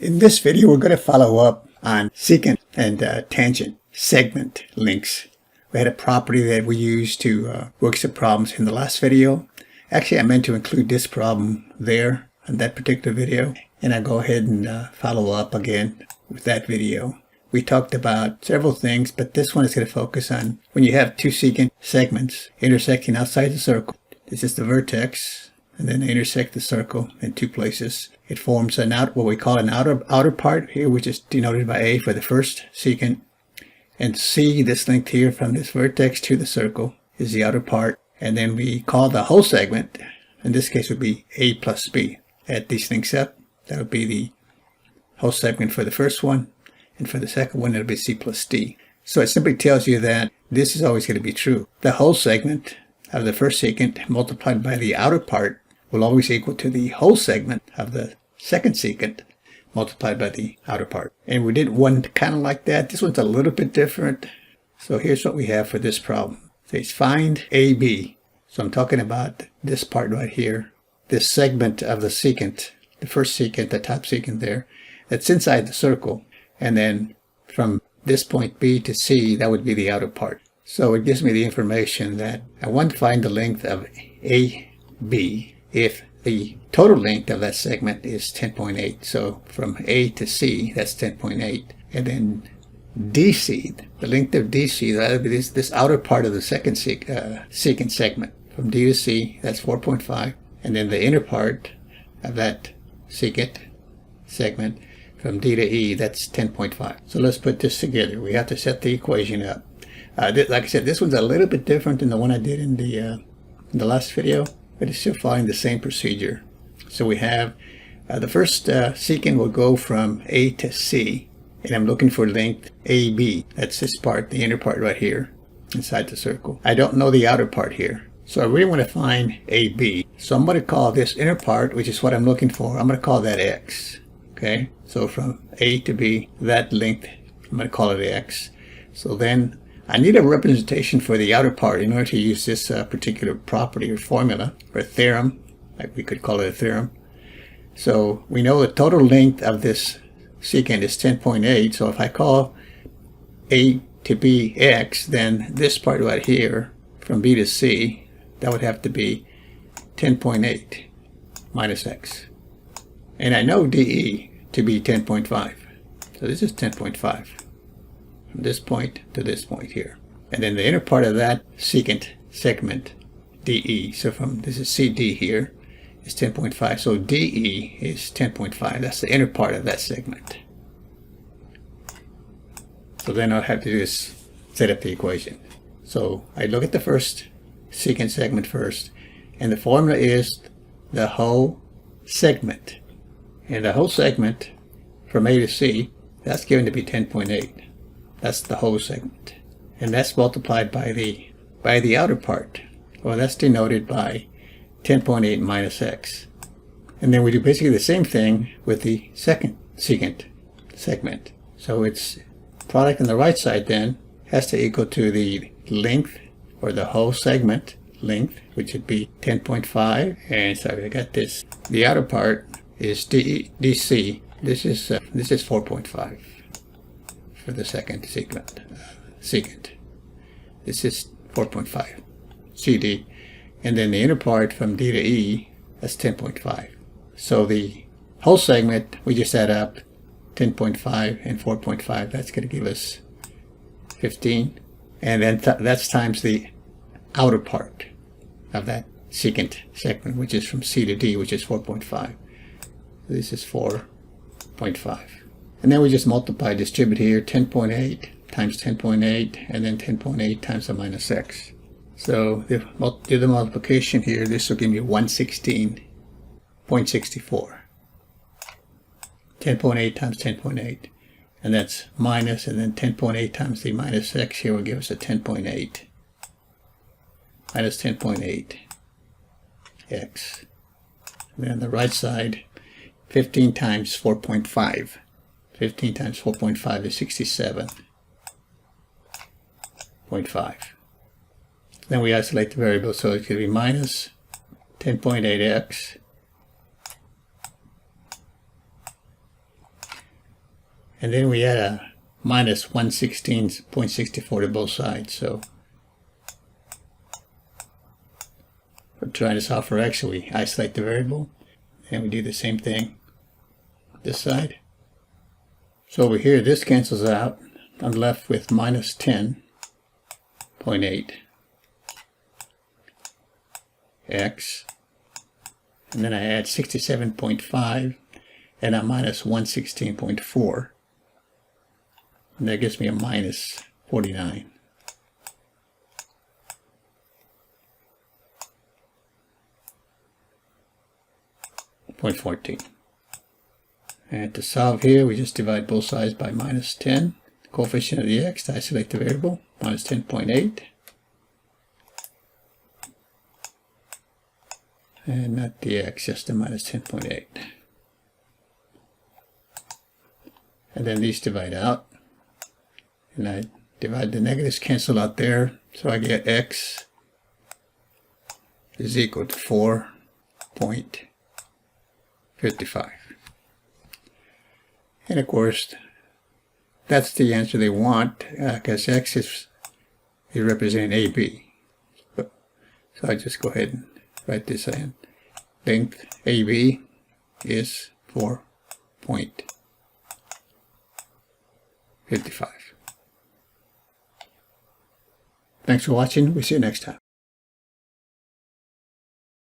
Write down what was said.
In this video, we're going to follow up on secant and tangent segment links. We had a property that we used to work some problems in the last video. Actually, I meant to include this problem there in that particular video, and I'll go ahead and follow up again with that video. We talked about several things, but this one is going to focus on when you have two secant segments intersecting outside the circle. This is the vertex, and then they intersect the circle in two places. It forms what we call an outer part here, which is denoted by A for the first secant, and C, this length here from this vertex to the circle, is the outer part. And then we call the whole segment, in this case would be A plus B. Add these things up, that would be the whole segment for the first one, and for the second one it'll be C plus D. So it simply tells you that this is always going to be true. The whole segment of the first secant multiplied by the outer part will always equal to the whole segment of the second secant multiplied by the outer part. And we did one kind of like that. This one's a little bit different. So here's what we have for this problem. It says find AB. So I'm talking about this part right here, this segment of the secant, the first secant, the top secant there, that's inside the circle. And then from this point B to C, that would be the outer part. So it gives me the information that I want to find the length of AB if the total length of that segment is 10.8. So from A to C, that's 10.8. And then DC, the length of DC, that would be this outer part of the second secant segment. From D to C, that's 4.5. And then the inner part of that secant segment, from D to E, that's 10.5. So let's put this together. We have to set the equation up. Like I said, this one's a little bit different than the one I did in the last video, but it's still following the same procedure. So we have the first secant will go from A to C, and I'm looking for length AB. That's this part, the inner part right here, inside the circle. I don't know the outer part here, so I really want to find AB. So I'm going to call this inner part, which is what I'm looking for, I'm going to call that X. Okay, so from A to B, that length, I'm going to call it X. So then I need a representation for the outer part in order to use this particular property or formula or theorem, like we could call it a theorem. So we know the total length of this secant is 10.8. So if I call A to B X, then this part right here from B to C, that would have to be 10.8 minus X. And I know DE to be 10.5. So this is 10.5 from this point to this point here. And then the inner part of that secant segment, DE, so from this is CD here, is 10.5. So DE is 10.5. That's the inner part of that segment. So then all I have to do is set up the equation. So I look at the first secant segment first, and the formula is the whole segment. And the whole segment from A to C, that's given to be 10.8. That's the whole segment. And that's multiplied by the outer part. Well, that's denoted by 10.8 minus X. And then we do basically the same thing with the second secant segment. So its product on the right side then has to equal to the length, or the whole segment length, which would be 10.5. And so I got this. The outer part is DC. This is 4.5 for the second secant. This is 4.5 CD, and then the inner part from D to E, that's 10.5. So the whole segment we just add up 10.5 and 4.5. That's going to give us 15, and then that's times the outer part of that secant segment, which is from C to D, which is 4.5. This is 4.5. And then we just multiply, distribute here, 10.8 times 10.8, and then 10.8 times the minus X. So if I do the multiplication here, this will give me 116.64. 10.8 times 10.8. And that's minus, and then 10.8 times the minus X here will give us a 10.8. Minus 10.8 X. And then on the right side, 15 times 4.5. 15 times 4.5 is 67.5. Then we isolate the variable, so it's going to be minus 10.8x And then we add a minus 116.64 to both sides. So we're trying to solve for x, so we isolate the variable. And we do the same thing this side. So over here, this cancels out. I'm left with minus 10.8 x. And then I add 67.5 and a minus 116.4. And that gives me a minus 49.14. And to solve here, we just divide both sides by minus 10. Coefficient of the x to isolate the variable, minus 10.8. And not the x, just the minus 10.8. And then these divide out. And I divide the negatives, cancel out there. So I get x is equal to 4.55. And of course, that's the answer they want, because x is representing AB. So I just go ahead and write this in. Length AB is 4.55. Thanks for watching. We'll see you next time.